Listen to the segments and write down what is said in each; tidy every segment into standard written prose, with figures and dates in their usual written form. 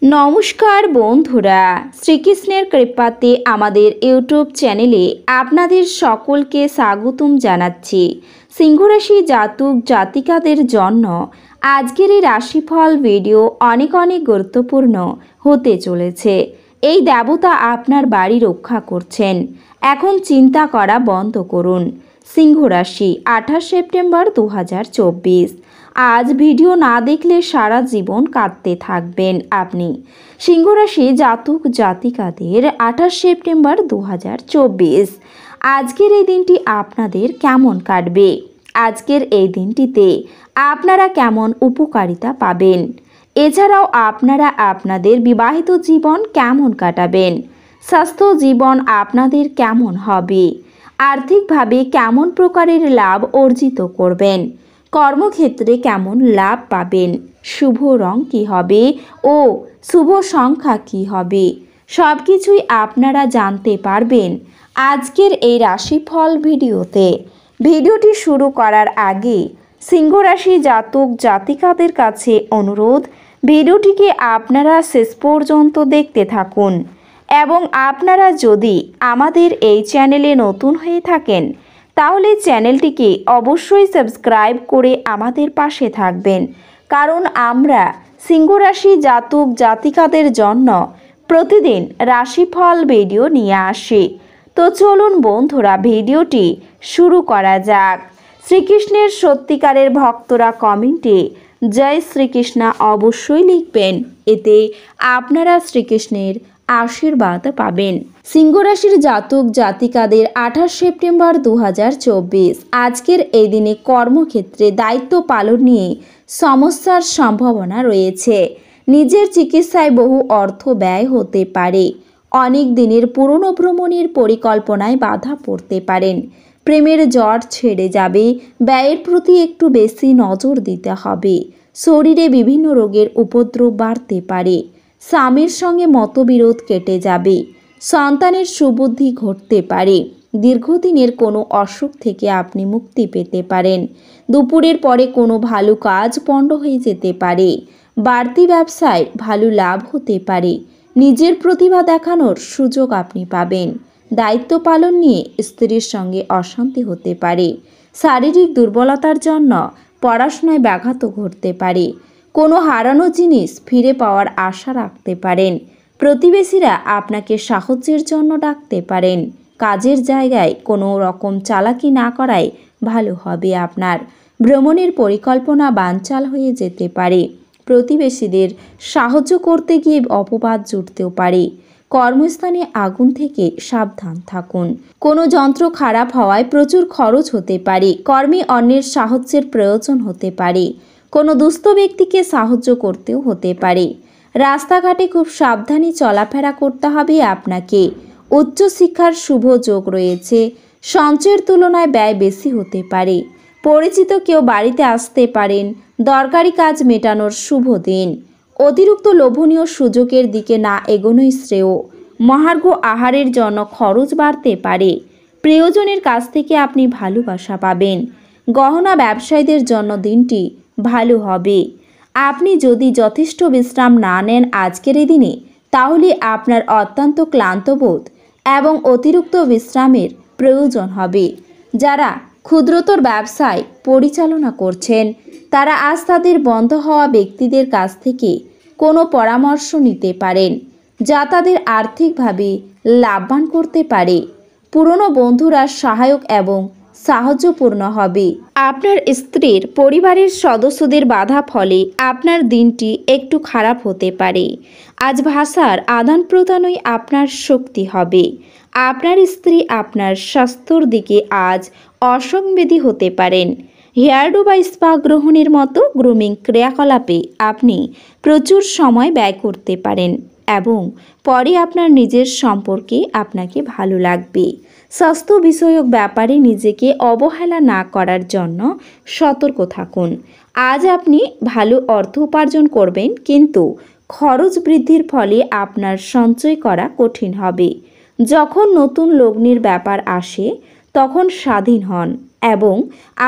নমস্কার বন্ধুরা, শ্রীকৃষ্ণের কৃপাতে আমাদের ইউটিউব চ্যানেলে আপনাদের সকলকে স্বাগতম জানাচ্ছি। সিংহরাশি জাতক জাতিকাদের জন্য আজকের এই রাশিফল ভিডিও অনেক গুরুত্বপূর্ণ হতে চলেছে। এই দেবতা আপনার বাড়ি রক্ষা করছেন। এখন চিন্তা করা বন্ধ করুন। সিংহরাশি 28 সেপ্টেম্বর 2024। আজ ভিডিও না দেখলে সারা জীবন কাঁদতে থাকবেন আপনি। সিংহরাশি জাতক জাতিকাদের 28 সেপ্টেম্বর 2024। আজকের এই দিনটি আপনাদের কেমন কাটবে? আজকের এই দিনটিতে আপনারা কেমন উপকারিতা পাবেন? এছাড়াও আপনারা আপনাদের বিবাহিত জীবন কেমন কাটাবেন? স্বাস্থ্য জীবন আপনাদের কেমন হবে? আর্থিকভাবে কেমন প্রকারের লাভ অর্জিত করবেন? কর্মক্ষেত্রে কেমন লাভ পাবেন? শুভ রং কী হবে ও শুভ সংখ্যা কী হবে? সব কিছুই আপনারা জানতে পারবেন আজকের এই রাশিফল ভিডিওতে। ভিডিওটি শুরু করার আগে সিংহরাশি জাতক জাতিকাদের কাছে অনুরোধ, ভিডিওটিকে আপনারা শেষ পর্যন্ত দেখতে থাকুন এবং আপনারা যদি আমাদের এই চ্যানেলে নতুন হয়ে থাকেন তাহলে চ্যানেলটিকে অবশ্যই সাবস্ক্রাইব করে আমাদের পাশে থাকবেন, কারণ আমরা সিংহরাশি জাতক জাতিকাদের জন্য প্রতিদিন রাশিফল ভিডিও নিয়ে আসি। তো চলুন বন্ধুরা, ভিডিওটি শুরু করা যাক। শ্রীকৃষ্ণের সত্যিকারের ভক্তরা কমেন্টে জয় শ্রীকৃষ্ণ অবশ্যই লিখবেন, এতে আপনারা শ্রীকৃষ্ণের আশীর্বাদ পাবেন। সিংহরাশির জাতক জাতিকাদের 28 সেপ্টেম্বর 2024। আজকের এই দিনে কর্মক্ষেত্রে দায়িত্ব পালন নিয়ে সমস্যার সম্ভাবনা রয়েছে। নিজের চিকিৎসায় বহু অর্থ ব্যয় হতে পারে। অনেক দিনের পুরনো ভ্রমণের পরিকল্পনায় বাধা পড়তে পারেন। প্রেমের জট ছেড়ে যাবে। ব্যয়ের প্রতি একটু বেশি নজর দিতে হবে। শরীরে বিভিন্ন রোগের উপদ্রব বাড়তে পারে। স্বামীর সঙ্গে মতবিরোধ কেটে যাবে। সন্তানের সুবুদ্ধি ঘটতে পারে। দীর্ঘদিনের কোনো অসুখ থেকে আপনি মুক্তি পেতে পারেন। দুপুরের পরে কোনো ভালো কাজ পণ্ড হয়ে যেতে পারে। বাড়তি ব্যবসায় ভালো লাভ হতে পারে। নিজের প্রতিভা দেখানোর সুযোগ আপনি পাবেন। দায়িত্ব পালন নিয়ে স্ত্রীর সঙ্গে অশান্তি হতে পারে। শারীরিক দুর্বলতার জন্য পড়াশোনায় ব্যাঘাত ঘটতে পারে। কোনো হারানো জিনিস ফিরে পাওয়ার আশা রাখতে পারেন। প্রতিবেশীরা আপনাকে সাহায্যের জন্য ডাকতে পারেন। কাজের জায়গায় কোনো রকম চালাকি না করাই ভালো হবে আপনার। ভ্রমণের পরিকল্পনা বানচাল হয়ে যেতে পারে। প্রতিবেশীদের সাহায্য করতে গিয়ে অপবাদ জুটতেও পারে। কর্মস্থানে আগুন থেকে সাবধান থাকুন। কোনো যন্ত্র খারাপ হওয়ায় প্রচুর খরচ হতে পারে। কর্মে অন্যের সাহায্যের প্রয়োজন হতে পারে। কোনো দুস্থ ব্যক্তিকে সাহায্য করতেও হতে পারে। রাস্তাঘাটে খুব সাবধানে চলাফেরা করতে হবে আপনাকে। উচ্চশিক্ষার শুভ যোগ রয়েছে। সঞ্চয়ের তুলনায় ব্যয় বেশি হতে পারে। পরিচিত কেউ বাড়িতে আসতে পারেন। দরকারি কাজ মেটানোর শুভ দিন। অতিরিক্ত লোভনীয় সুযোগের দিকে না এগোনোই শ্রেয়। মহার্ঘ আহারের জন্য খরচ বাড়তে পারে। প্রিয়জনের কাছ থেকে আপনি ভালোবাসা পাবেন। গহনা ব্যবসায়ীদের জন্য দিনটি ভালো হবে। আপনি যদি যথেষ্ট বিশ্রাম না নেন আজকের এই দিনে, তাহলে আপনার অত্যন্ত ক্লান্তবোধ এবং অতিরিক্ত বিশ্রামের প্রয়োজন হবে। যারা ক্ষুদ্রতর ব্যবসায় পরিচালনা করছেন তারা আজ তাদের বন্ধ হওয়া ব্যক্তিদের কাছ থেকে কোনো পরামর্শ নিতে পারেন, যা তাদের আর্থিকভাবে লাভবান করতে পারে। পুরনো বন্ধুরা সহায়ক এবং সাহায্যপূর্ণ হবে। আপনার স্ত্রীর পরিবারের সদস্যদের বাধা ফলে আপনার দিনটি একটু খারাপ হতে পারে। আজ ভাষার আদান প্রদানই আপনার শক্তি হবে। আপনার স্ত্রী আপনার স্বাস্থ্যর দিকে আজ অসংবেদী হতে পারেন। হেয়ারডু বা স্পা গ্রহণের মতো গ্রুমিং ক্রিয়াকলাপে আপনি প্রচুর সময় ব্যয় করতে পারেন এবং পরে আপনার নিজের সম্পর্কে আপনাকে ভালো লাগবে। স্বাস্থ্য বিষয়ক ব্যাপারে নিজেকে অবহেলা না করার জন্য সতর্ক থাকুন। আজ আপনি ভালো অর্থ উপার্জন করবেন, কিন্তু খরচ বৃদ্ধির ফলে আপনার সঞ্চয় করা কঠিন হবে। যখন নতুন লগ্নির ব্যাপার আসে তখন স্বাধীন হন এবং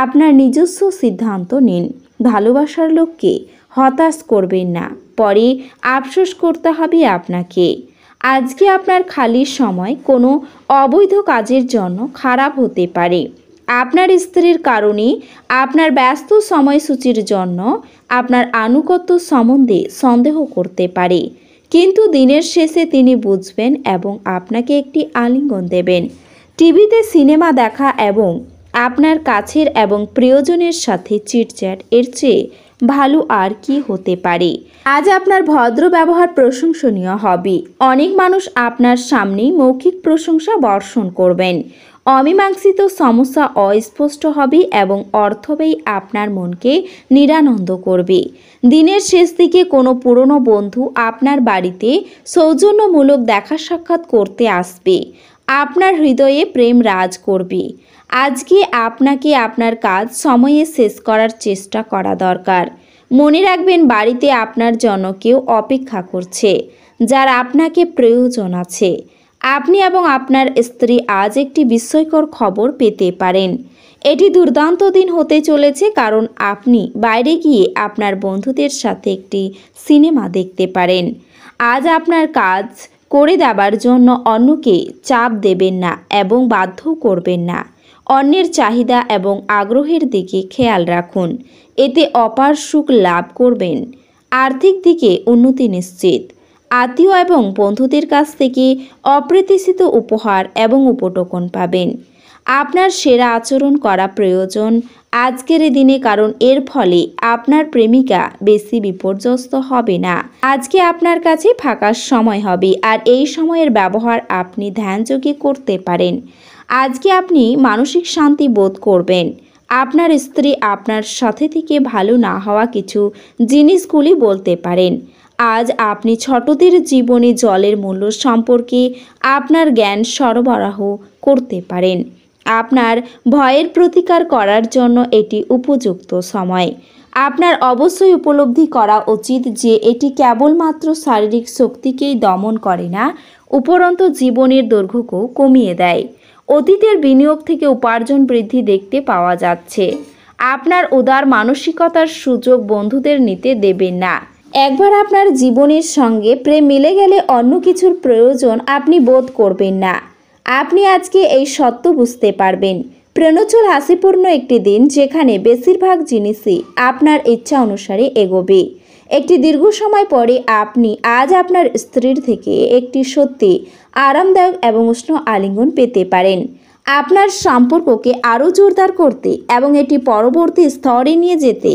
আপনার নিজস্ব সিদ্ধান্ত নিন। ভালোবাসার লোককে হতাশ করবেন না, পরে আফসোস করতে হবে আপনাকে। আজকে আপনার খালি সময় কোনো অবৈধ কাজের জন্য খারাপ হতে পারে। আপনার স্ত্রীর কারণে আপনার ব্যস্ত সময়সূচির জন্য আপনার আনুগত্য সম্বন্ধে সন্দেহ করতে পারে, কিন্তু দিনের শেষে তিনি বুঝবেন এবং আপনাকে একটি আলিঙ্গন দেবেন। টিভিতে সিনেমা দেখা এবং আপনার কাছের এবং প্রিয়জনের সাথে চিটচ্যাট এর চেয়ে ভালো আর কি হতে পারে। আজ আপনার ভদ্র ব্যবহার প্রশংসনীয় হবে। অনেক মানুষ আপনার সামনেই মৌখিক প্রশংসা বর্ষণ করবেন। অমীমাংসিত সমস্যা অস্পষ্ট হবে এবং অর্থব্যয় আপনার মনকে নিরানন্দ করবে। দিনের শেষ দিকে কোনো পুরনো বন্ধু আপনার বাড়িতে সৌজন্যমূলক দেখা সাক্ষাৎ করতে আসবে। আপনার হৃদয়ে প্রেম রাজ করবে। আজকে আপনাকে আপনার কাজ সময়ে শেষ করার চেষ্টা করা দরকার। মনে রাখবেন, বাড়িতে আপনার জন্য কেউ অপেক্ষা করছে, যার আপনাকে প্রয়োজন আছে। আপনি এবং আপনার স্ত্রী আজ একটি বিস্ময়কর খবর পেতে পারেন। এটি দুর্দান্ত দিন হতে চলেছে, কারণ আপনি বাইরে গিয়ে আপনার বন্ধুদের সাথে একটি সিনেমা দেখতে পারেন। আজ আপনার কাজ করে দেবার জন্য অন্যকে চাপ দেবেন না এবং বাধ্য করবেন না। অন্যের চাহিদা এবং আগ্রহের দিকে খেয়াল রাখুন, এতে অপার সুখ লাভ করবেন। আর্থিক দিকে উন্নতি নিশ্চিত। আত্মীয় এবং বন্ধুদের কাছ থেকে অপ্রত্যাশিত উপহার এবং উপটোকন পাবেন। আপনার সেরা আচরণ করা প্রয়োজন আজকের দিনে, কারণ এর ফলে আপনার প্রেমিকা বেশি বিপর্যস্ত হবে না। আজকে আপনার কাছে ফাঁকা সময় হবে, আর এই সময়ের ব্যবহার আপনি ধ্যানযোগে করতে পারেন। আজকে আপনি মানসিক শান্তি বোধ করবেন। আপনার স্ত্রী আপনার সাথে থেকে ভালো না হওয়া কিছু জিনিসগুলি বলতে পারেন। আজ আপনি ছোটদের জীবনে জলের মূল্য সম্পর্কে আপনার জ্ঞান সরবরাহ করতে পারেন। আপনার ভয়ের প্রতিকার করার জন্য এটি উপযুক্ত সময়। আপনার অবশ্যই উপলব্ধি করা উচিত যে এটি কেবলমাত্র শারীরিক শক্তিকেই দমন করে না, উপরন্তু জীবনের দৈর্ঘ্যকেও কমিয়ে দেয়। অতীতের বিনিয়োগ থেকে উপার্জন বৃদ্ধি দেখতে পাওয়া যাচ্ছে। আপনার উদার মানসিকতার সুযোগ বন্ধুদের নিতে দেবেন না। একবার আপনার জীবনের সঙ্গে প্রেম মিলে গেলে অন্য কিছুর প্রয়োজন আপনি বোধ করবেন না। আপনি আজকে এই সত্য বুঝতে পারবেন। প্রেরণোজ্জ্বল হাসিপূর্ণ একটি দিন, যেখানে বেশিরভাগ জিনিসই আপনার ইচ্ছা অনুসারে এগোবে। একটি দীর্ঘ সময় পরে আপনি আজ আপনার স্ত্রীর থেকে একটি সত্যি আরামদায়ক এবং উষ্ণ আলিঙ্গন পেতে পারেন। আপনার সম্পর্ককে আরও জোরদার করতে এবং এটি পরবর্তী স্তরে নিয়ে যেতে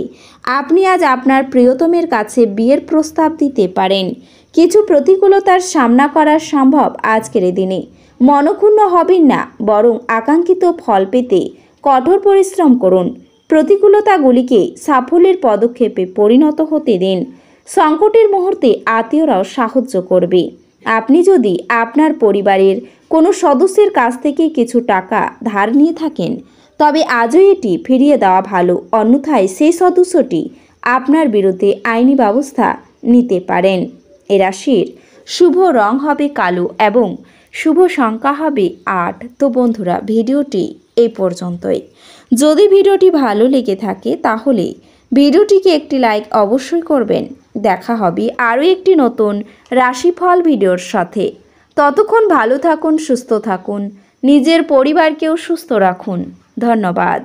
আপনি আজ আপনার প্রিয়তমের কাছে বিয়ের প্রস্তাব দিতে পারেন। কিছু প্রতিকূলতার সামনা করা সম্ভব আজকের দিনে। মনক্ষুণ্ণ হবেন না, বরং আকাঙ্ক্ষিত ফল পেতে কঠোর পরিশ্রম করুন। প্রতিকূলতাগুলিকে সাফল্যের পদক্ষেপে পরিণত হতে দিন। সংকটের মুহূর্তে আত্মীয়রাও সাহায্য করবে। আপনি যদি আপনার পরিবারের কোনো সদস্যের কাছ থেকে কিছু টাকা ধার নিয়ে থাকেন, তবে আজও এটি ফিরিয়ে দেওয়া ভালো, অন্যথায় সেই সদস্যটি আপনার বিরুদ্ধে আইনি ব্যবস্থা নিতে পারেন। এ রাশির শুভ রং হবে কালো এবং শুভ সংখ্যা হবে 8। তো বন্ধুরা, ভিডিওটি এই পর্যন্তই। যদি ভিডিওটি ভালো লেগে থাকে তাহলে ভিডিওটিকে একটি লাইক অবশ্যই করবেন। দেখা হবে আরও একটি নতুন রাশিফল ভিডিওর সাথে। ততক্ষণ ভালো থাকুন, সুস্থ থাকুন, নিজের পরিবারকেও সুস্থ রাখুন। ধন্যবাদ।